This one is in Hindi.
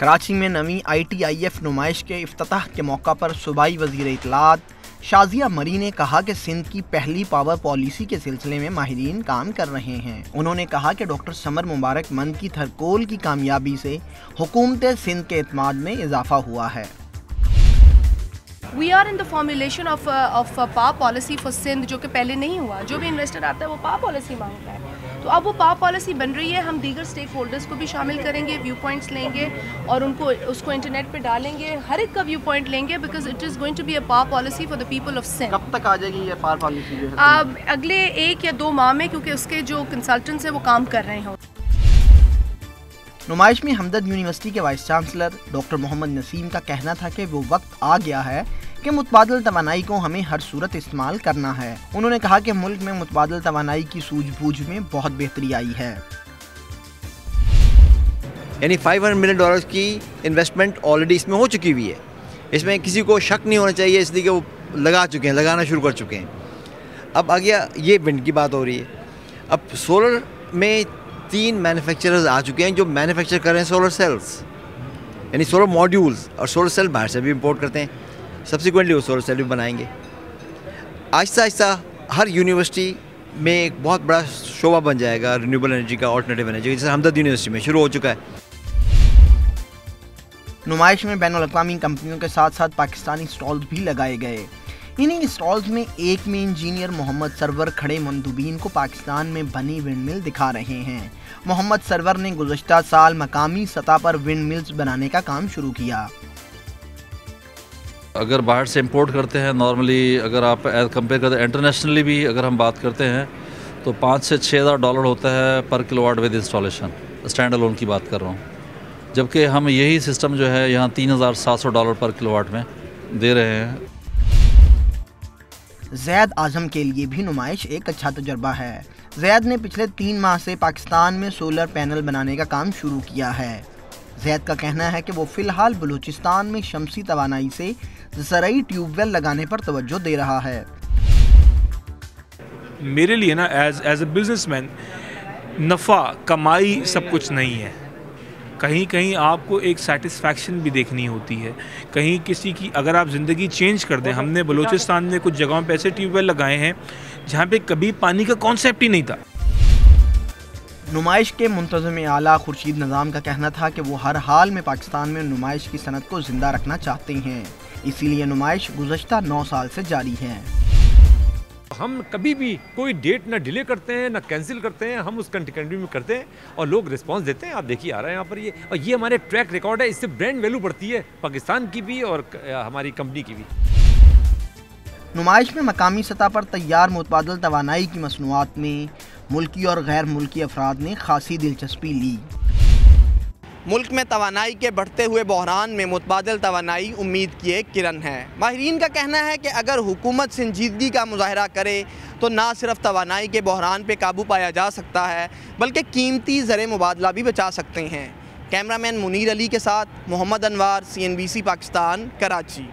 कराची में नवी ITIF नुमाइश के इफ्तिताह के मौका पर सूबाई वज़ीर इत्तलात शाज़िया मरी ने कहा कि सिंध की पहली पावर पॉलिसी के सिलसिले में माहिरीन काम कर रहे हैं। उन्होंने कहा कि डॉक्टर समर मुबारक मंद की थरकोल की कामयाबी से हुकूमत सिंध के एतमाद में इजाफा हुआ है। We are in the formulation of power policy for Sindh, जो कि पहले नहीं हुआ। जो भी इन्वेस्टर आता है वो पावर पॉलिसी मांगता है, तो अब वो पावर पॉलिसी बन रही है। हम दीगर स्टेक होल्डर्स को भी शामिल करेंगे, व्यू पॉइंट्स लेंगे और उसको इंटरनेट पे डालेंगे, हर एक का व्यू पॉइंट लेंगे, because it is going to be a power policy for the people of Sindh. कब तक आ जाएगी ये पावर पॉलिसी जो है? अगले 1 या 2 माह में, क्योंकि उसके जो कंसल्टेंट्स हैं वो काम कर रहे हैं। नुमाइश में हमदर्द यूनिवर्सिटी के vice chancellor doctor Mohammad Naseem का कहना था कि वो वक्त आ गया है कि मुतबादिल तवानाई को हमें हर सूरत इस्तेमाल करना है। उन्होंने कहा कि मुल्क में मुतबादिल तवानाई की सूझबूझ में बहुत बेहतरी आई है। यानी $500 मिलियन की इन्वेस्टमेंट ऑलरेडी इसमें हो चुकी हुई है। इसमें किसी को शक नहीं होना चाहिए, इसलिए कि वो लगाना शुरू कर चुके हैं। अब आ गया ये विंड की बात हो रही है। अब सोलर में 3 मैन्युफैक्चरर्स आ चुके हैं जो मैन्युफैक्चर कर रहे हैं सोलर सेल्स, यानी सोलर मॉड्यूल्स, और सोलर सेल बाहर से भी इंपोर्ट करते हैं। सब्सिक्वेंटली वो सोलर सेल भी बनाएंगे। आहिस्ता आहिस्ता हर यूनिवर्सिटी में एक बहुत बड़ा शोबा बन जाएगा रिन्यूएबल एनर्जी का, ऑल्टरनेटिव एनर्जी का, जैसे हमदर्द यूनिवर्सिटी में शुरू हो चुका है। नुमाइश में बैनुल-अक़वामी कंपनियों के साथ साथ पाकिस्तानी स्टॉल्स भी लगाए गए। इन्हीं स्टॉल्स में एक में इंजीनियर मोहम्मद सरवर खड़े मंदूबीन को पाकिस्तान में बनी विंड मिल दिखा रहे हैं। मोहम्मद सरवर ने गुज़श्ता साल मकामी सतह पर विंड मिल्स बनाने का काम शुरू किया। अगर बाहर से इंपोर्ट करते हैं नॉर्मली, अगर आप कंपेयर करते हैं इंटरनेशनली भी अगर हम बात करते हैं तो $5,000 से $6,000 होता है पर kilowatt with installation. Stand alone की बात कर रहा हूँ, जबकि हम यही सिस्टम जो है यहाँ $3,700 पर किलोवाट में दे रहे हैं। ज़ैद आज़म के लिए भी नुमाइश एक अच्छा तजुर्बा है। ज़ैद ने पिछले 3 माह से पाकिस्तान में सोलर पैनल बनाने का काम शुरू किया है। ज़ैद का कहना है कि वो फ़िलहाल बलूचिस्तान में शमसी तवानाई से ज़रई ट्यूबवेल लगाने पर तवज्जो दे रहा है। मेरे लिए ना एज अ बिजनेसमैन नफ़ा कमाई सब कुछ नहीं है। कहीं कहीं आपको एक सेटिस्फैक्शन भी देखनी होती है। कहीं किसी की अगर आप ज़िंदगी चेंज कर दें। हमने बलूचिस्तान में कुछ जगहों पे ऐसे ट्यूबवेल लगाए हैं जहाँ पे कभी पानी का कॉन्सेप्ट ही नहीं था। नुमाइश के मुंतज़िम आला खुर्शीद निज़ाम का कहना था कि वो हर हाल में पाकिस्तान में नुमाइश की सनत को ज़िंदा रखना चाहते हैं, इसीलिए नुमाइश गुज़श्ता 9 साल से जारी है। हम कभी भी कोई डेट ना डिले करते हैं ना कैंसिल करते हैं, हम उसका कंटिन्यू में करते हैं और लोग रिस्पांस देते हैं। आप देखिए आ रहा है यहाँ पर ये, और ये हमारे ट्रैक रिकॉर्ड है। इससे ब्रांड वैल्यू बढ़ती है पाकिस्तान की भी और हमारी कंपनी की भी। नुमाइश में मकामी सतह पर तैयार मुतबादिल तवानाई की मसनूआत में मुल्की और गैर मुल्की अफराद ने खासी दिलचस्पी ली। मुल्क में तवानाई के बढ़ते हुए बहरान में मुतबादिल तवानाई उम्मीद की एक किरण है। माहिरीन का कहना है कि अगर हुकूमत संजीदगी का मुजाहरा करे तो ना सिर्फ तवानाई के बहरान पे काबू पाया जा सकता है, बल्कि कीमती ज़र मुबादला भी बचा सकते हैं। कैमरामैन मुनीर अली के साथ मोहम्मद अनवार, CNBC पाकिस्तान, कराची।